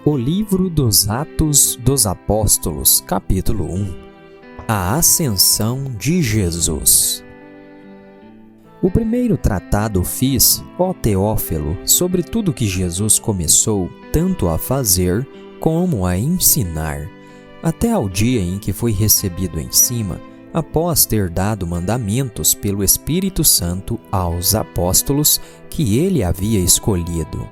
O livro dos Atos dos Apóstolos, capítulo 1. A Ascensão de Jesus. O primeiro tratado fiz, ó Teófilo, sobre tudo que Jesus começou tanto a fazer como a ensinar, até ao dia em que foi recebido em cima, após ter dado mandamentos pelo Espírito Santo aos apóstolos que ele havia escolhido,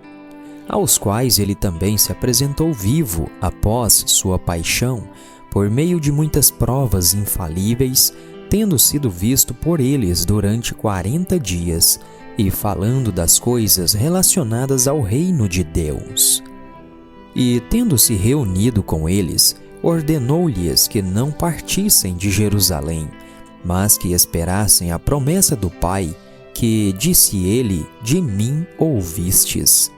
aos quais ele também se apresentou vivo após sua paixão, por meio de muitas provas infalíveis, tendo sido visto por eles durante 40 dias, e falando das coisas relacionadas ao reino de Deus. E, tendo-se reunido com eles, ordenou-lhes que não partissem de Jerusalém, mas que esperassem a promessa do Pai, que, disse ele, de mim ouvistes.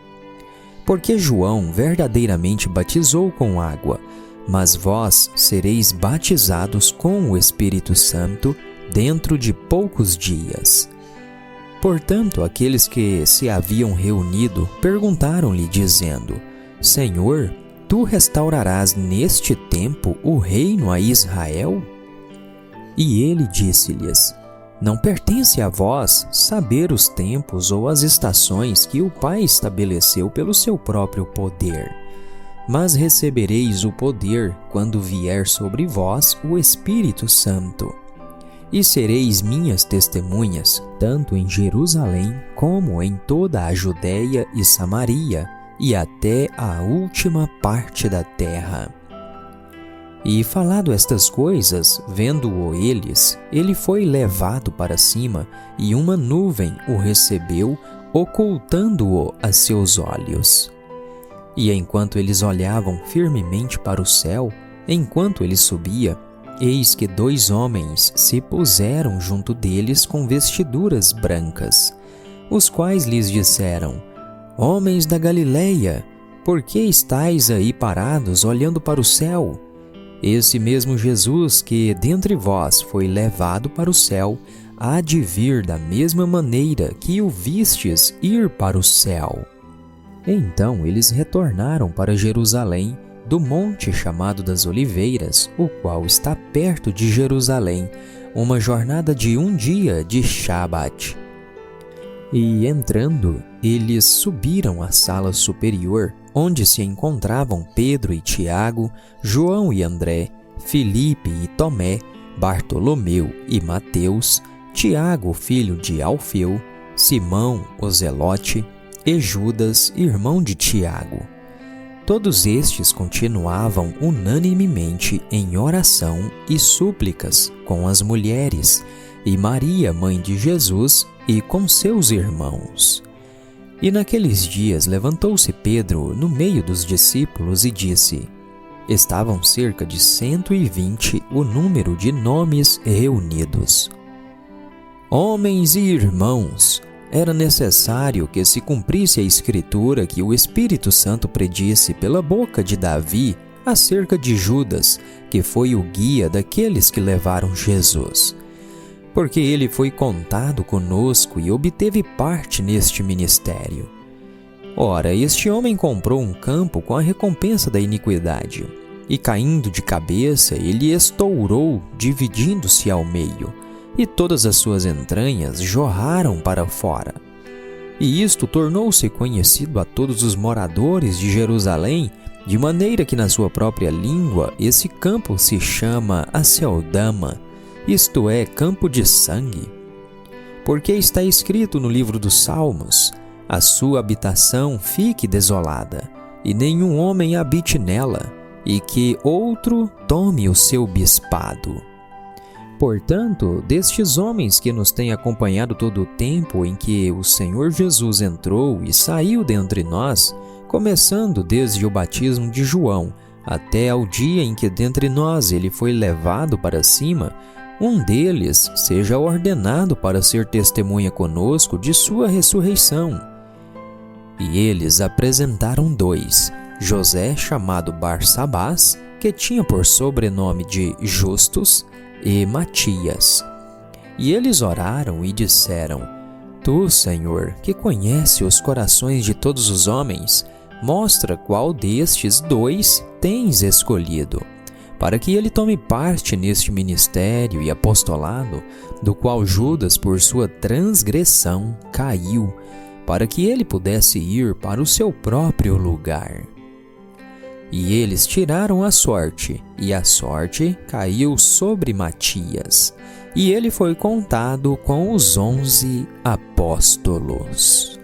Porque João verdadeiramente batizou com água, mas vós sereis batizados com o Espírito Santo dentro de poucos dias. Portanto, aqueles que se haviam reunido perguntaram-lhe, dizendo: Senhor, tu restaurarás neste tempo o reino a Israel? E ele disse-lhes: Não pertence a vós saber os tempos ou as estações que o Pai estabeleceu pelo seu próprio poder. Mas recebereis o poder quando vier sobre vós o Espírito Santo. E sereis minhas testemunhas, tanto em Jerusalém como em toda a Judéia e Samaria, e até a última parte da terra. E falado estas coisas, vendo-o eles, ele foi levado para cima, e uma nuvem o recebeu, ocultando-o a seus olhos. E enquanto eles olhavam firmemente para o céu, enquanto ele subia, eis que 2 homens se puseram junto deles com vestiduras brancas, os quais lhes disseram: Homens da Galileia, por que estáis aí parados olhando para o céu? Esse mesmo Jesus que dentre vós foi levado para o céu, há de vir da mesma maneira que o vistes ir para o céu. Então eles retornaram para Jerusalém, do monte chamado das Oliveiras, o qual está perto de Jerusalém, uma jornada de 1 dia de Shabat. E entrando, eles subiram à sala superior, onde se encontravam Pedro e Tiago, João e André, Filipe e Tomé, Bartolomeu e Mateus, Tiago, filho de Alfeu, Simão, o Zelote, e Judas, irmão de Tiago. Todos estes continuavam unanimemente em oração e súplicas com as mulheres, e Maria, mãe de Jesus, e com seus irmãos. E naqueles dias levantou-se Pedro no meio dos discípulos e disse: Estavam cerca de 120 o número de nomes reunidos. Homens e irmãos, era necessário que se cumprisse a escritura que o Espírito Santo predisse pela boca de Davi acerca de Judas, que foi o guia daqueles que levaram Jesus. Porque ele foi contado conosco e obteve parte neste ministério. Ora, este homem comprou um campo com a recompensa da iniquidade, e caindo de cabeça, ele estourou, dividindo-se ao meio, e todas as suas entranhas jorraram para fora. E isto tornou-se conhecido a todos os moradores de Jerusalém, de maneira que na sua própria língua esse campo se chama Aceldama, isto é, campo de sangue. Porque está escrito no livro dos Salmos: a sua habitação fique desolada, e nenhum homem habite nela, e que outro tome o seu bispado. Portanto, destes homens que nos têm acompanhado todo o tempo em que o Senhor Jesus entrou e saiu dentre nós, começando desde o batismo de João, até ao dia em que dentre nós ele foi levado para cima, um deles seja ordenado para ser testemunha conosco de sua ressurreição. E eles apresentaram 2, José, chamado Barsabás, que tinha por sobrenome de Justus, e Matias. E eles oraram e disseram: Tu, Senhor, que conhece os corações de todos os homens, mostra qual destes dois tens escolhido, para que ele tome parte neste ministério e apostolado, do qual Judas, por sua transgressão, caiu, para que ele pudesse ir para o seu próprio lugar. E eles tiraram a sorte, e a sorte caiu sobre Matias, e ele foi contado com os 11 apóstolos.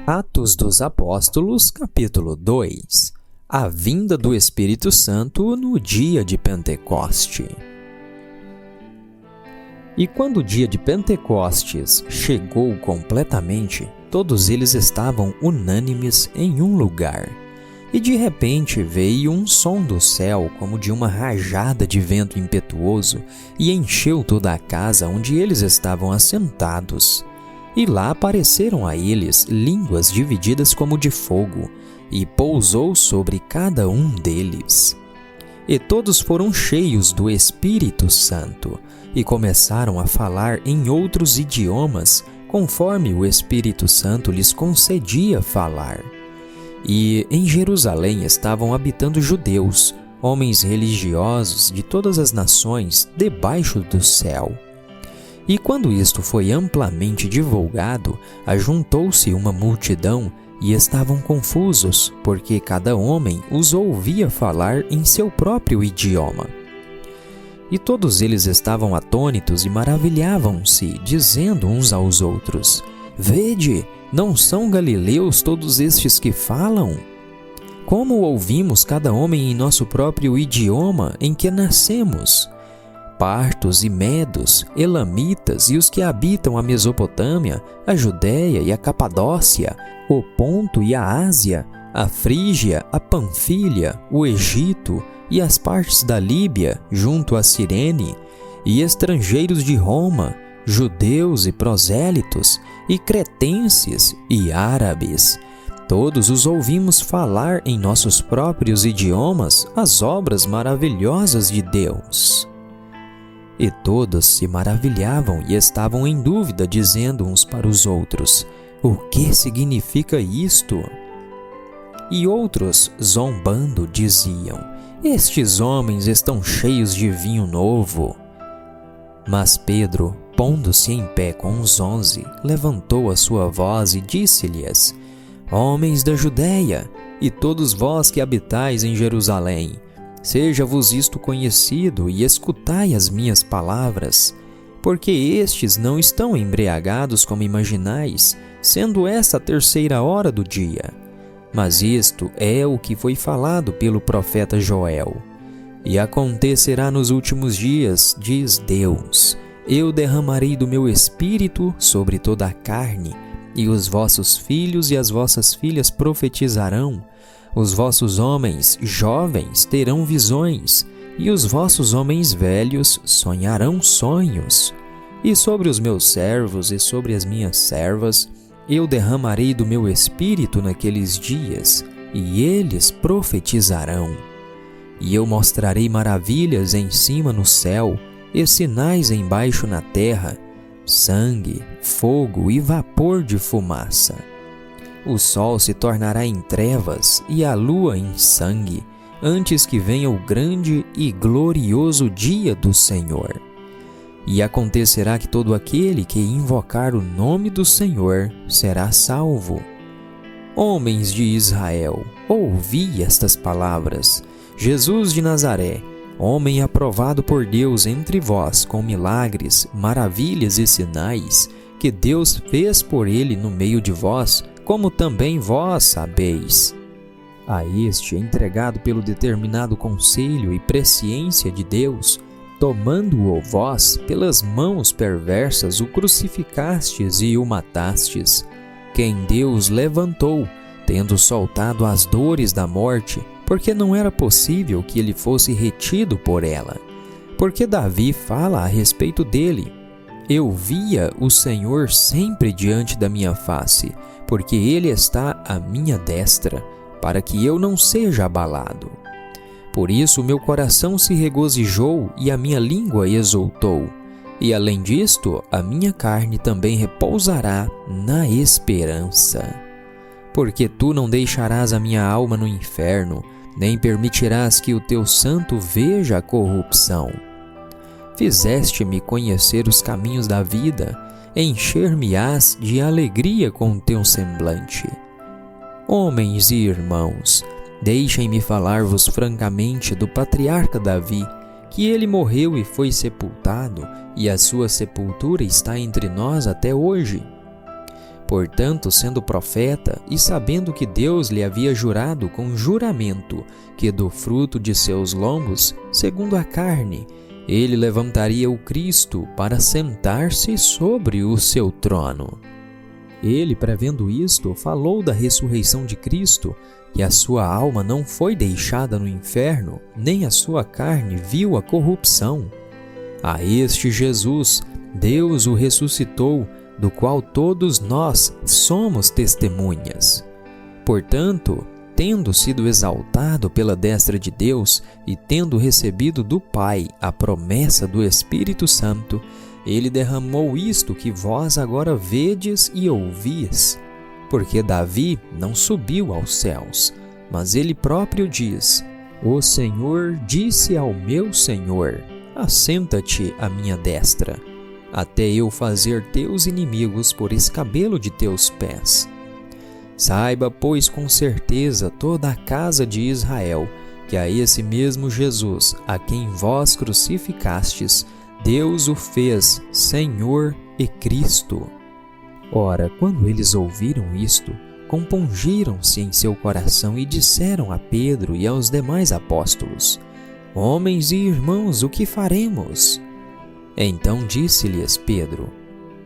Atos dos Apóstolos, capítulo 2. A vinda do Espírito Santo no dia de Pentecoste. E quando o dia de Pentecostes chegou completamente, todos eles estavam unânimes em um lugar. E de repente veio um som do céu como de uma rajada de vento impetuoso e encheu toda a casa onde eles estavam assentados. E lá apareceram a eles línguas divididas como de fogo, e pousou sobre cada um deles. E todos foram cheios do Espírito Santo, e começaram a falar em outros idiomas, conforme o Espírito Santo lhes concedia falar. E em Jerusalém estavam habitando judeus, homens religiosos de todas as nações debaixo do céu. E quando isto foi amplamente divulgado, ajuntou-se uma multidão e estavam confusos, porque cada homem os ouvia falar em seu próprio idioma. E todos eles estavam atônitos e maravilhavam-se, dizendo uns aos outros: Vede, não são galileus todos estes que falam? Como ouvimos cada homem em nosso próprio idioma em que nascemos? Partos e medos, elamitas e os que habitam a Mesopotâmia, a Judéia e a Capadócia, o Ponto e a Ásia, a Frígia, a Panfilha, o Egito e as partes da Líbia junto a Cirene, e estrangeiros de Roma, judeus e prosélitos, e cretenses e árabes. Todos os ouvimos falar em nossos próprios idiomas as obras maravilhosas de Deus. E todos se maravilhavam e estavam em dúvida, dizendo uns para os outros: O que significa isto? E outros, zombando, diziam: Estes homens estão cheios de vinho novo. Mas Pedro, pondo-se em pé com os 11, levantou a sua voz e disse-lhes: Homens da Judéia, e todos vós que habitais em Jerusalém, seja-vos isto conhecido e escutai as minhas palavras, porque estes não estão embriagados como imaginais, sendo esta a 3ª hora do dia. Mas isto é o que foi falado pelo profeta Joel. E acontecerá nos últimos dias, diz Deus, eu derramarei do meu espírito sobre toda a carne, e os vossos filhos e as vossas filhas profetizarão. Os vossos homens jovens terão visões, e os vossos homens velhos sonharão sonhos. E sobre os meus servos e sobre as minhas servas, eu derramarei do meu espírito naqueles dias, e eles profetizarão. E eu mostrarei maravilhas em cima no céu, e sinais embaixo na terra, sangue, fogo e vapor de fumaça. O sol se tornará em trevas e a lua em sangue, antes que venha o grande e glorioso dia do Senhor. E acontecerá que todo aquele que invocar o nome do Senhor será salvo. Homens de Israel, ouvi estas palavras. Jesus de Nazaré, homem aprovado por Deus entre vós com milagres, maravilhas e sinais, que Deus fez por ele no meio de vós, como também vós sabeis. A este, entregado pelo determinado conselho e presciência de Deus, tomando-o vós pelas mãos perversas, o crucificastes e o matastes, quem Deus levantou, tendo soltado as dores da morte, porque não era possível que ele fosse retido por ela. Porque Davi fala a respeito dele: Eu via o Senhor sempre diante da minha face, porque ele está à minha destra, para que eu não seja abalado. Por isso meu coração se regozijou e a minha língua exultou. E além disto, a minha carne também repousará na esperança. Porque tu não deixarás a minha alma no inferno, nem permitirás que o teu santo veja a corrupção. Fizeste-me conhecer os caminhos da vida, encher-me-ás de alegria com o teu semblante. Homens e irmãos, deixem-me falar-vos francamente do patriarca Davi, que ele morreu e foi sepultado, e a sua sepultura está entre nós até hoje. Portanto, sendo profeta, e sabendo que Deus lhe havia jurado com juramento que do fruto de seus lombos, segundo a carne, ele levantaria o Cristo para sentar-se sobre o seu trono. Ele, prevendo isto, falou da ressurreição de Cristo, que a sua alma não foi deixada no inferno, nem a sua carne viu a corrupção. A este Jesus, Deus o ressuscitou, do qual todos nós somos testemunhas. Portanto, tendo sido exaltado pela destra de Deus e tendo recebido do Pai a promessa do Espírito Santo, ele derramou isto que vós agora vedes e ouvis. Porque Davi não subiu aos céus, mas ele próprio diz: O Senhor disse ao meu Senhor: Assenta-te à minha destra, até eu fazer teus inimigos por escabelo de teus pés. Saiba, pois, com certeza toda a casa de Israel, que a esse mesmo Jesus, a quem vós crucificastes, Deus o fez Senhor e Cristo. Ora, quando eles ouviram isto, compungiram-se em seu coração e disseram a Pedro e aos demais apóstolos: Homens e irmãos, o que faremos? Então disse-lhes Pedro: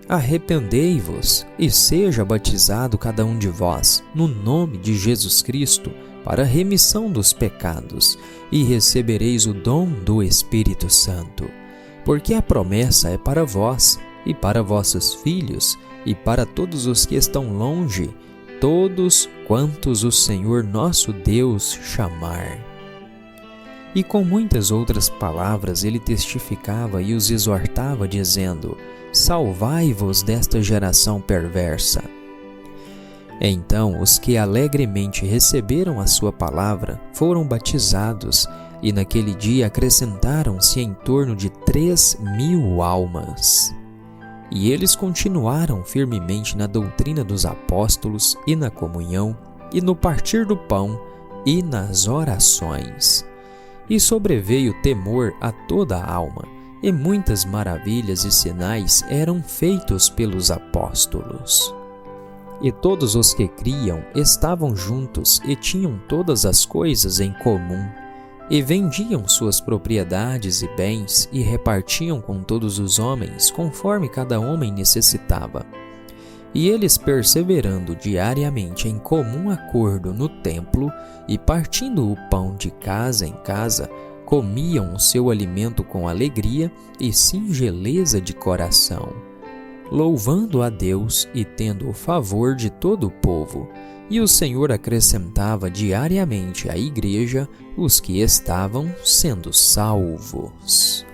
Arrependei-vos e seja batizado cada um de vós no nome de Jesus Cristo para a remissão dos pecados, e recebereis o dom do Espírito Santo. Porque a promessa é para vós e para vossos filhos e para todos os que estão longe, todos quantos o Senhor nosso Deus chamar. E com muitas outras palavras ele testificava e os exortava, dizendo: Salvai-vos desta geração perversa. Então os que alegremente receberam a sua palavra foram batizados, e naquele dia acrescentaram-se em torno de 3.000 almas. E eles continuaram firmemente na doutrina dos apóstolos e na comunhão, e no partir do pão, e nas orações. E sobreveio temor a toda a alma, e muitas maravilhas e sinais eram feitos pelos apóstolos. E todos os que criam estavam juntos e tinham todas as coisas em comum, e vendiam suas propriedades e bens e repartiam com todos os homens, conforme cada homem necessitava. E eles, perseverando diariamente em comum acordo no templo e partindo o pão de casa em casa, comiam o seu alimento com alegria e singeleza de coração, louvando a Deus e tendo o favor de todo o povo. E o Senhor acrescentava diariamente à igreja os que estavam sendo salvos.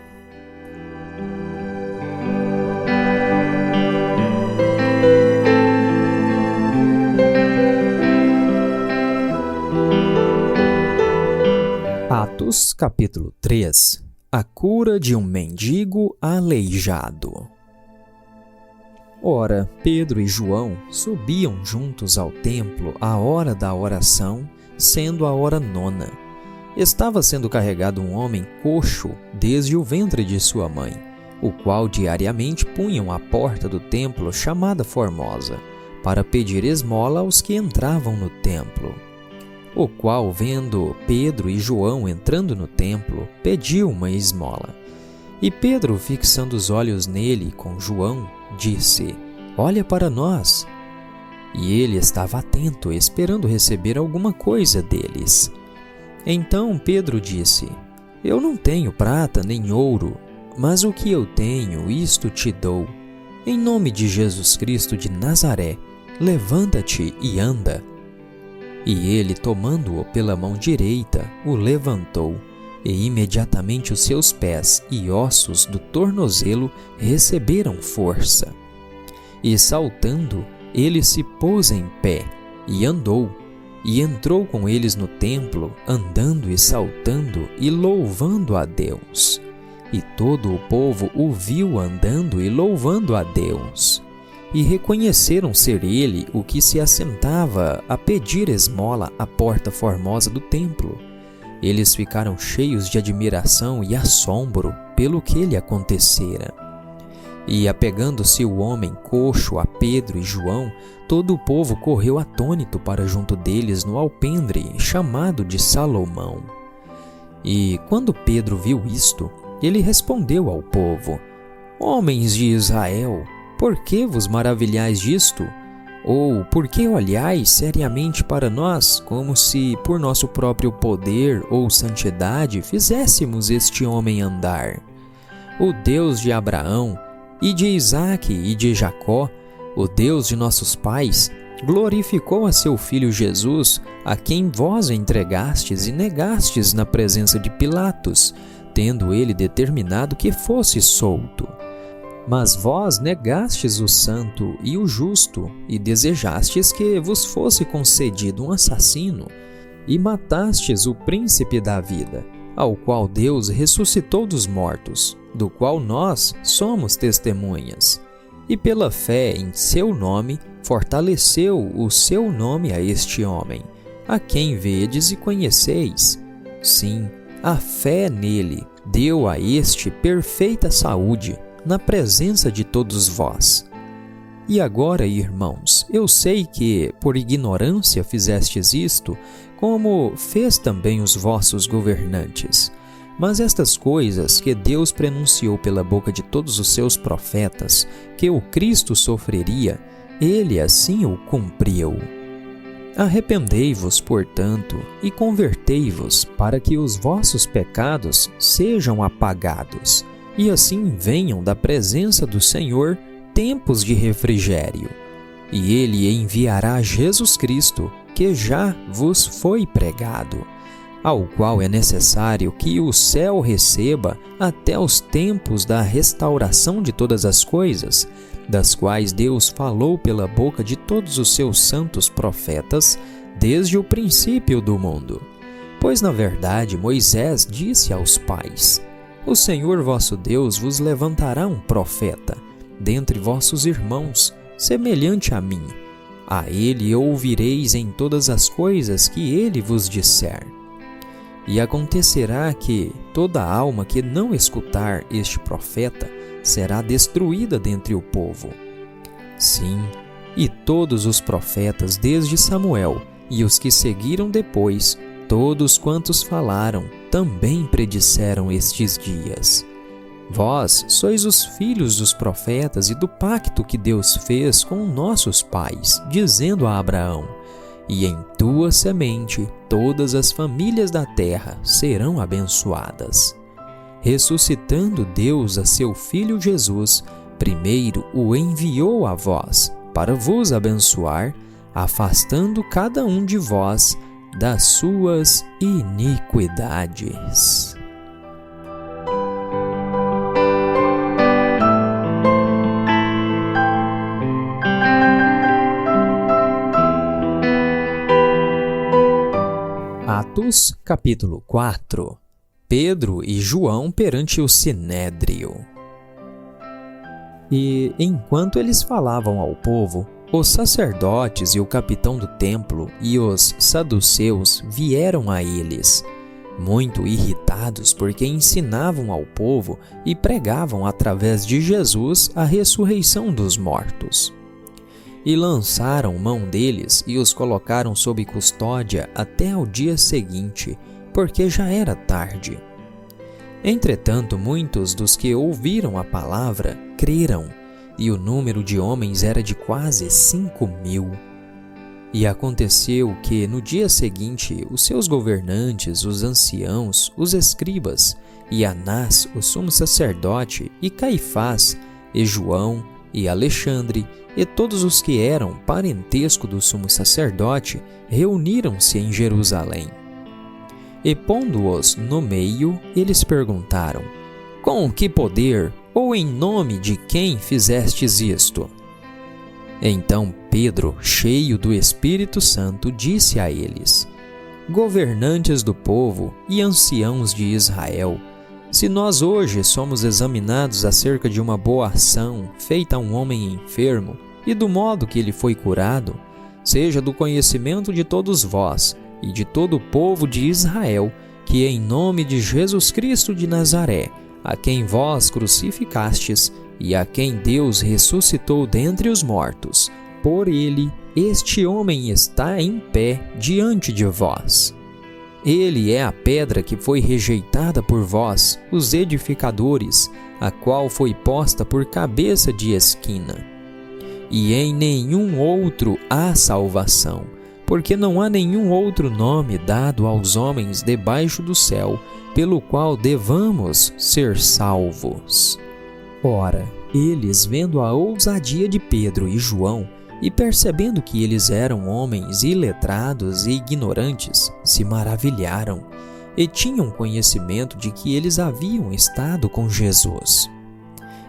Atos capítulo 3. A cura de um mendigo aleijado. Ora, Pedro e João subiam juntos ao templo à hora da oração, sendo a hora 9. Estava sendo carregado um homem coxo desde o ventre de sua mãe, o qual diariamente punham à porta do templo chamada Formosa, para pedir esmola aos que entravam no templo. O qual, vendo Pedro e João entrando no templo, pediu uma esmola. E Pedro, fixando os olhos nele com João, disse: Olha para nós. E ele estava atento, esperando receber alguma coisa deles. Então Pedro disse: Eu não tenho prata nem ouro, mas o que eu tenho, isto te dou. Em nome de Jesus Cristo de Nazaré, levanta-te e anda. E ele, tomando-o pela mão direita, o levantou, e imediatamente os seus pés e ossos do tornozelo receberam força. E saltando, ele se pôs em pé, e andou, e entrou com eles no templo, andando e saltando e louvando a Deus. E todo o povo o viu andando e louvando a Deus. E reconheceram ser ele o que se assentava a pedir esmola à porta formosa do templo. Eles ficaram cheios de admiração e assombro pelo que lhe acontecera. E apegando-se o homem coxo a Pedro e João, todo o povo correu atônito para junto deles no alpendre chamado de Salomão. E quando Pedro viu isto, ele respondeu ao povo: Homens de Israel, por que vos maravilhais disto? Ou por que olhais seriamente para nós, como se por nosso próprio poder ou santidade fizéssemos este homem andar? O Deus de Abraão, e de Isaque e de Jacó, o Deus de nossos pais, glorificou a seu filho Jesus, a quem vós entregastes e negastes na presença de Pilatos, tendo ele determinado que fosse solto. Mas vós negastes o santo e o justo, e desejastes que vos fosse concedido um assassino, e matastes o príncipe da vida, ao qual Deus ressuscitou dos mortos, do qual nós somos testemunhas. E pela fé em seu nome, fortaleceu o seu nome a este homem, a quem vedes e conheceis. Sim, a fé nele deu a este perfeita saúde, na presença de todos vós. E agora, irmãos, eu sei que, por ignorância fizestes isto, como fez também os vossos governantes. Mas estas coisas que Deus prenunciou pela boca de todos os seus profetas, que o Cristo sofreria, ele assim o cumpriu. Arrependei-vos, portanto, e convertei-vos, para que os vossos pecados sejam apagados, e assim venham da presença do Senhor tempos de refrigério. E ele enviará Jesus Cristo, que já vos foi pregado, ao qual é necessário que o céu receba até os tempos da restauração de todas as coisas, das quais Deus falou pela boca de todos os seus santos profetas desde o princípio do mundo. Pois, na verdade, Moisés disse aos pais: O Senhor vosso Deus vos levantará um profeta dentre vossos irmãos, semelhante a mim. A ele ouvireis em todas as coisas que ele vos disser. E acontecerá que toda alma que não escutar este profeta será destruída dentre o povo. Sim, e todos os profetas desde Samuel e os que seguiram depois, todos quantos falaram, também predisseram estes dias. Vós sois os filhos dos profetas e do pacto que Deus fez com nossos pais, dizendo a Abraão: E em tua semente todas as famílias da terra serão abençoadas. Ressuscitando Deus a seu Filho Jesus, primeiro o enviou a vós, para vos abençoar, afastando cada um de vós das suas iniquidades. Atos, capítulo 4. Pedro e João perante o Sinédrio. E, enquanto eles falavam ao povo, os sacerdotes e o capitão do templo e os saduceus vieram a eles, muito irritados porque ensinavam ao povo e pregavam através de Jesus a ressurreição dos mortos. E lançaram mão deles e os colocaram sob custódia até ao dia seguinte, porque já era tarde. Entretanto, muitos dos que ouviram a palavra creram, e o número de homens era de quase 5.000. E aconteceu que, no dia seguinte, os seus governantes, os anciãos, os escribas, e Anás, o sumo sacerdote, e Caifás, e João, e Alexandre, e todos os que eram parentesco do sumo sacerdote, reuniram-se em Jerusalém. E pondo-os no meio, eles perguntaram: Com que poder ou em nome de quem fizestes isto? Então Pedro, cheio do Espírito Santo, disse a eles: Governantes do povo e anciãos de Israel, se nós hoje somos examinados acerca de uma boa ação feita a um homem enfermo e do modo que ele foi curado, seja do conhecimento de todos vós e de todo o povo de Israel, que em nome de Jesus Cristo de Nazaré, a quem vós crucificastes e a quem Deus ressuscitou dentre os mortos, por ele este homem está em pé diante de vós. Ele é a pedra que foi rejeitada por vós, os edificadores, a qual foi posta por cabeça de esquina. E em nenhum outro há salvação, porque não há nenhum outro nome dado aos homens debaixo do céu, pelo qual devamos ser salvos. Ora, eles, vendo a ousadia de Pedro e João, e percebendo que eles eram homens iletrados e ignorantes, se maravilharam, e tinham conhecimento de que eles haviam estado com Jesus.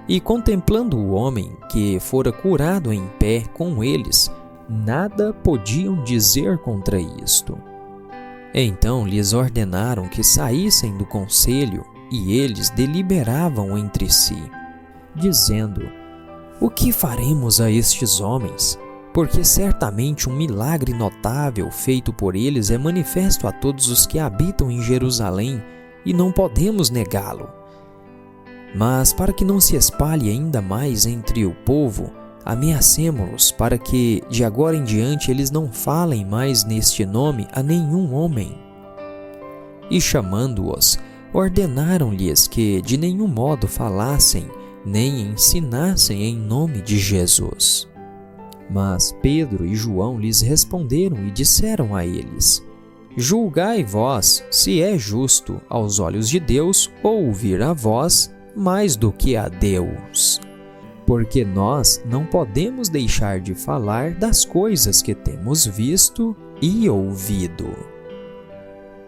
E contemplando o homem que fora curado em pé com eles, nada podiam dizer contra isto. Então lhes ordenaram que saíssem do conselho, e eles deliberavam entre si, dizendo: O que faremos a estes homens? Porque certamente um milagre notável feito por eles é manifesto a todos os que habitam em Jerusalém, e não podemos negá-lo. Mas para que não se espalhe ainda mais entre o povo, ameacemo-los para que, de agora em diante, eles não falem mais neste nome a nenhum homem. E chamando-os, ordenaram-lhes que de nenhum modo falassem, nem ensinassem em nome de Jesus. Mas Pedro e João lhes responderam e disseram a eles: Julgai vós se é justo aos olhos de Deus ouvir a vós mais do que a Deus. Porque nós não podemos deixar de falar das coisas que temos visto e ouvido.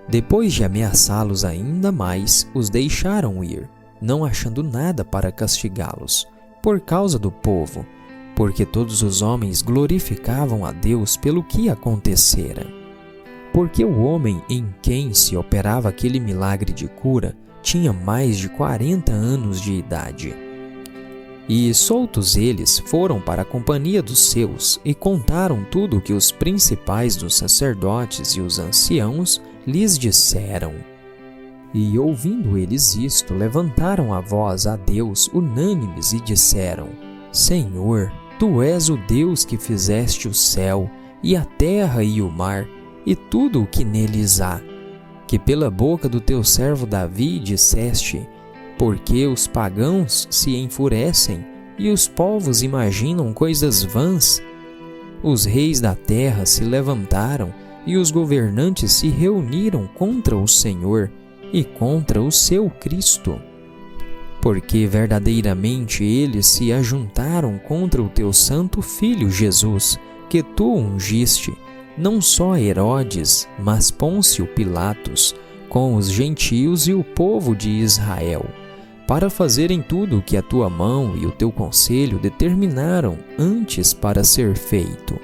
Depois de ameaçá-los ainda mais, os deixaram ir, não achando nada para castigá-los, por causa do povo, porque todos os homens glorificavam a Deus pelo que acontecera. Porque o homem em quem se operava aquele milagre de cura tinha mais de 40 anos de idade. E soltos eles foram para a companhia dos seus e contaram tudo o que os principais dos sacerdotes e os anciãos lhes disseram. E ouvindo eles isto, levantaram a voz a Deus unânimes e disseram: Senhor, Tu és o Deus que fizeste o céu, e a terra e o mar, e tudo o que neles há, que pela boca do teu servo Davi disseste: Porque os pagãos se enfurecem, e os povos imaginam coisas vãs. Os reis da terra se levantaram, e os governantes se reuniram contra o Senhor e contra o seu Cristo. Porque verdadeiramente eles se ajuntaram contra o teu santo Filho Jesus, que tu ungiste, não só Herodes, mas Pôncio Pilatos, com os gentios e o povo de Israel, para fazerem tudo o que a tua mão e o teu conselho determinaram antes para ser feito.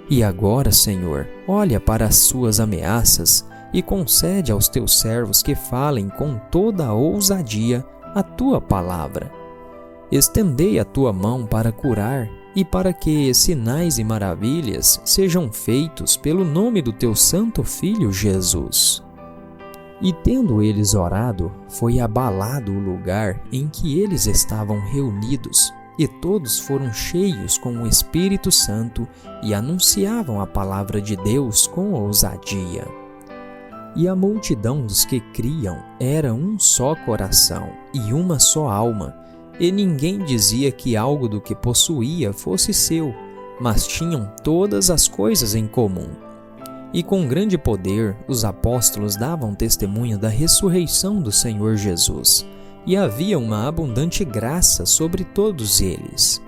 E agora, Senhor, olha para as suas ameaças e concede aos teus servos que falem com toda a ousadia a tua palavra. Estendei a tua mão para curar e para que sinais e maravilhas sejam feitos pelo nome do teu santo Filho Jesus. E tendo eles orado, foi abalado o lugar em que eles estavam reunidos, e todos foram cheios com o Espírito Santo e anunciavam a palavra de Deus com ousadia. E a multidão dos que criam era um só coração e uma só alma, e ninguém dizia que algo do que possuía fosse seu, mas tinham todas as coisas em comum. E com grande poder os apóstolos davam testemunho da ressurreição do Senhor Jesus, e havia uma abundante graça sobre todos eles.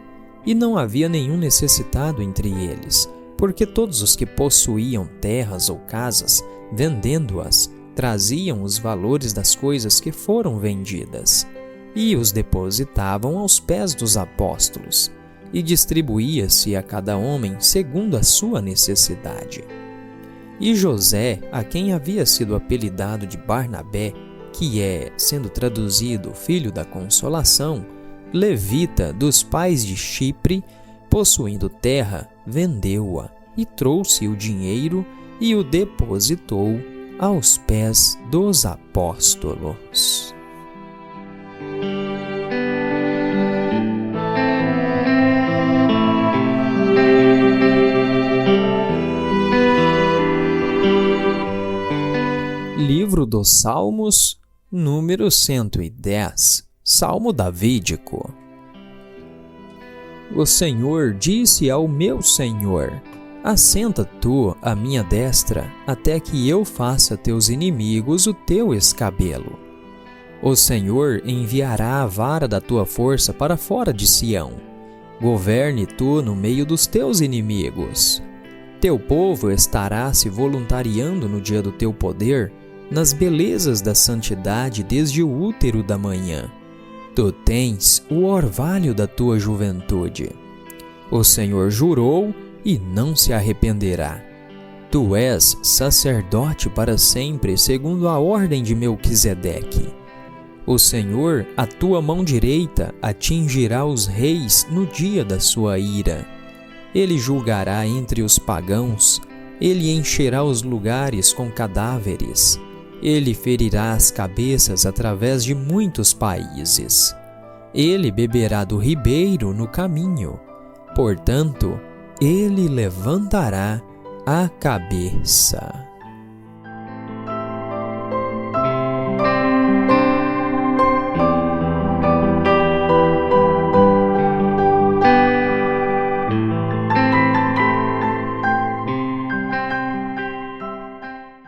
E não havia nenhum necessitado entre eles, porque todos os que possuíam terras ou casas, vendendo-as, traziam os valores das coisas que foram vendidas, e os depositavam aos pés dos apóstolos, e distribuía-se a cada homem segundo a sua necessidade. E José, a quem havia sido apelidado de Barnabé, que é, sendo traduzido, filho da consolação, levita dos pais de Chipre, possuindo terra, vendeu-a e trouxe o dinheiro e o depositou aos pés dos apóstolos. Livro dos Salmos, número 110, Salmo davídico. O Senhor disse ao meu Senhor: assenta tu à minha destra, até que eu faça teus inimigos o teu escabelo. O Senhor enviará a vara da tua força para fora de Sião. Governe tu no meio dos teus inimigos. Teu povo estará se voluntariando no dia do teu poder, nas belezas da santidade desde o útero da manhã. Tu tens o orvalho da tua juventude. O Senhor jurou e não se arrependerá. Tu és sacerdote para sempre, segundo a ordem de Melquisedeque. O Senhor, a tua mão direita, atingirá os reis no dia da sua ira. Ele julgará entre os pagãos, ele encherá os lugares com cadáveres. Ele ferirá as cabeças através de muitos países. Ele beberá do ribeiro no caminho. Portanto, ele levantará a cabeça.